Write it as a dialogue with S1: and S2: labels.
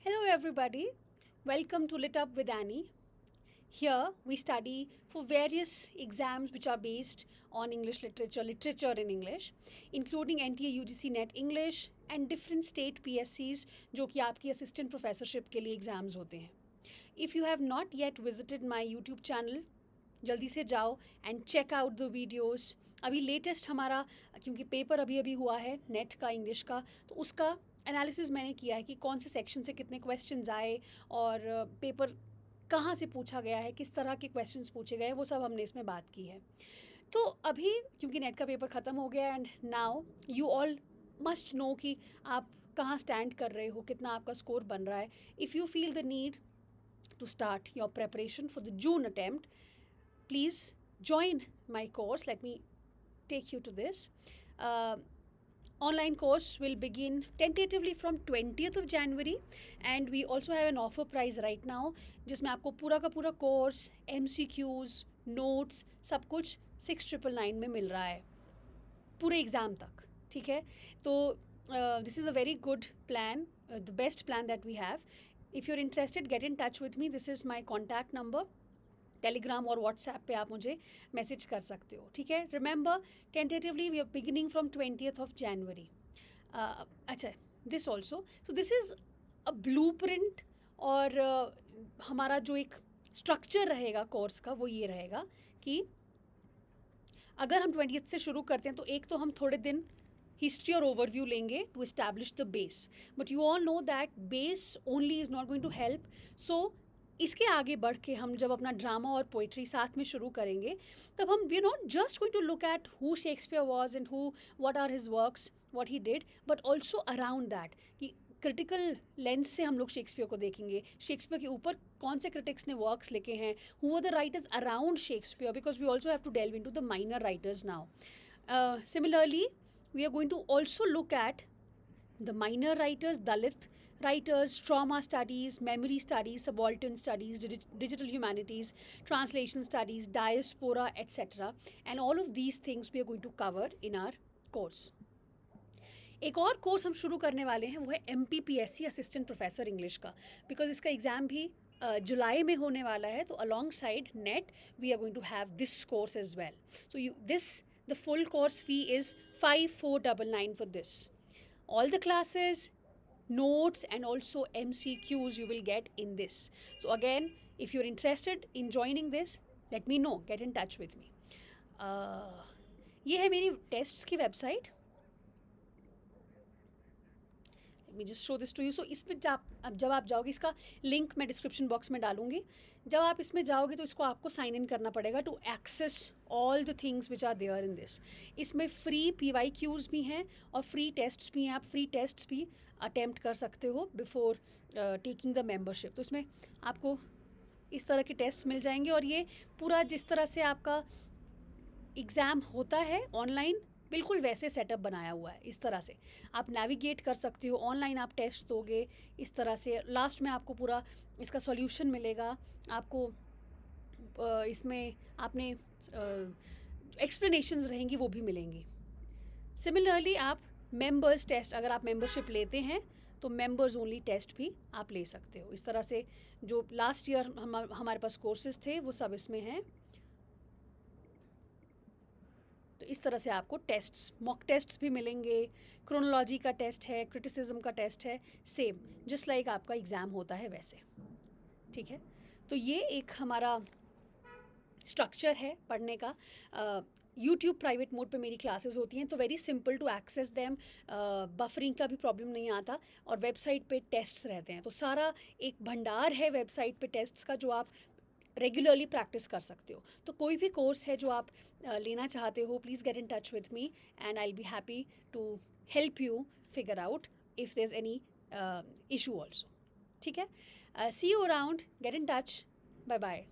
S1: Hello, everybody. Welcome to Lit Up with Annie. Here we study for various exams which are based on English literature in English, including NTA UGC NET English and different state PSCs जो कि आपकी assistant professorship के लिए exams होते हैं. If you have not yet visited my YouTube channel, जल्दी से जाओ and check out the videos. अभी लेटेस्ट हमारा क्योंकि पेपर अभी अभी हुआ है नेट का इंग्लिश का, तो उसका एनालिसिस मैंने किया है कि कौन से सेक्शन से कितने क्वेश्चंस आए और पेपर कहाँ से पूछा गया है, किस तरह के क्वेश्चंस पूछे गए, वो सब हमने इसमें बात की है. तो अभी क्योंकि नेट का पेपर ख़त्म हो गया and now you all must know कि आप कहाँ स्टैंड कर रहे हो, कितना आपका स्कोर बन रहा है. If you feel the need to start your preparation for the June attempt, please join my course. Let me take you to this. Online course will begin tentatively from 20th of January and we also have an offer price right now जिसमें आपको पूरा का पूरा course, MCQs, notes, सब कुछ 6,999 में मिल रहा है पूरे एग्ज़ाम तक. ठीक है, तो this is a very good plan, the best plan that we have. If you're interested, get in touch with me. This is my contact number. Telegram और व्हाट्सएप पे आप मुझे मैसेज कर सकते हो. ठीक है, remember tentatively we are beginning from 20th of January. अच्छा, this also, so this is a blueprint और हमारा जो एक स्ट्रक्चर रहेगा कोर्स का वो ये रहेगा कि अगर हम 20th से शुरू करते हैं तो एक तो हम थोड़े दिन हिस्ट्री और ओवरव्यू लेंगे to establish the base, but you all know that base only is not going to help. So इसके आगे बढ़ के हम जब अपना ड्रामा और पोइट्री साथ में शुरू करेंगे तब हम we not just going to look at who Shakespeare was and who what are his works, what he did, but also around that कि क्रिटिकल लेंस से हम लोग शेक्सपियर को देखेंगे. शेक्सपियर के ऊपर कौन से क्रिटिक्स ने वर्क्स लिखे हैं, who are the writers around Shakespeare, because we also have to delve into the minor writers now. Similarly, we are going to also look at the minor writers, Dalit writers, trauma studies, memory studies, subaltern studies, digital humanities, translation studies, diaspora, etc. And all of these things we are going to cover in our course. एक और course हम शुरू करने वाले हैं वो है MPPSC assistant professor English का, बिकॉज इसका एग्ज़ाम भी जुलाई में होने वाला है. तो alongside NET we are going to have this course as well. So you this the full course fee is 5,499 for this. All the classes, notes and also MCQs you will get in this. So again, if you're interested in joining this, let me know, get in touch with me. ये है मेरी tests की website. Let me just show this to you. So इसमें जब आप जाओगे, इसका link मैं डिस्क्रिप्शन बॉक्स में डालूंगी. जब आप इसमें जाओगे तो इसको आपको साइन इन करना पड़ेगा to access all the things which are there in this. इसमें फ्री PYQs भी हैं और फ्री टेस्ट्स भी हैं. आप फ्री टेस्ट्स भी अटेम्प्ट कर सकते हो बिफोर टेकिंग द मेंबरशिप. तो इसमें आपको इस तरह के टेस्ट मिल जाएंगे और ये पूरा जिस तरह से आपका एग्ज़ाम होता है ऑनलाइन बिल्कुल वैसे सेटअप बनाया हुआ है. इस तरह से आप नेविगेट कर सकते हो. ऑनलाइन आप टेस्ट दोगे इस तरह से, लास्ट में आपको पूरा इसका सॉल्यूशन मिलेगा. आपको इसमें आपने एक्सप्लेनेशंस रहेंगी वो भी मिलेंगी. सिमिलरली आप मेंबर्स टेस्ट, अगर आप मेंबरशिप लेते हैं तो मेंबर्स ओनली टेस्ट भी आप ले सकते हो. इस तरह से जो लास्ट ईयर हमारे पास कोर्सेज थे वो सब इसमें हैं. तो इस तरह से आपको टेस्ट्स, मॉक टेस्ट्स भी मिलेंगे. क्रोनोलॉजी का टेस्ट है, क्रिटिसिज्म का टेस्ट है, सेम जस्ट लाइक आपका एग्ज़ाम होता है वैसे. ठीक है, तो ये एक हमारा स्ट्रक्चर है पढ़ने का. यूट्यूब प्राइवेट मोड पे मेरी क्लासेस होती हैं तो very simple to access them. Buffering का भी प्रॉब्लम नहीं आता और वेबसाइट पे टेस्ट्स रहते हैं. तो सारा एक भंडार है वेबसाइट पे टेस्ट्स का जो आप रेगुलरली प्रैक्टिस कर सकते हो. तो कोई भी कोर्स है जो आप लेना चाहते हो, please get in touch with me and I will be happy to help you figure out if there is any issue also. ठीक है, see you around, get in touch, bye bye.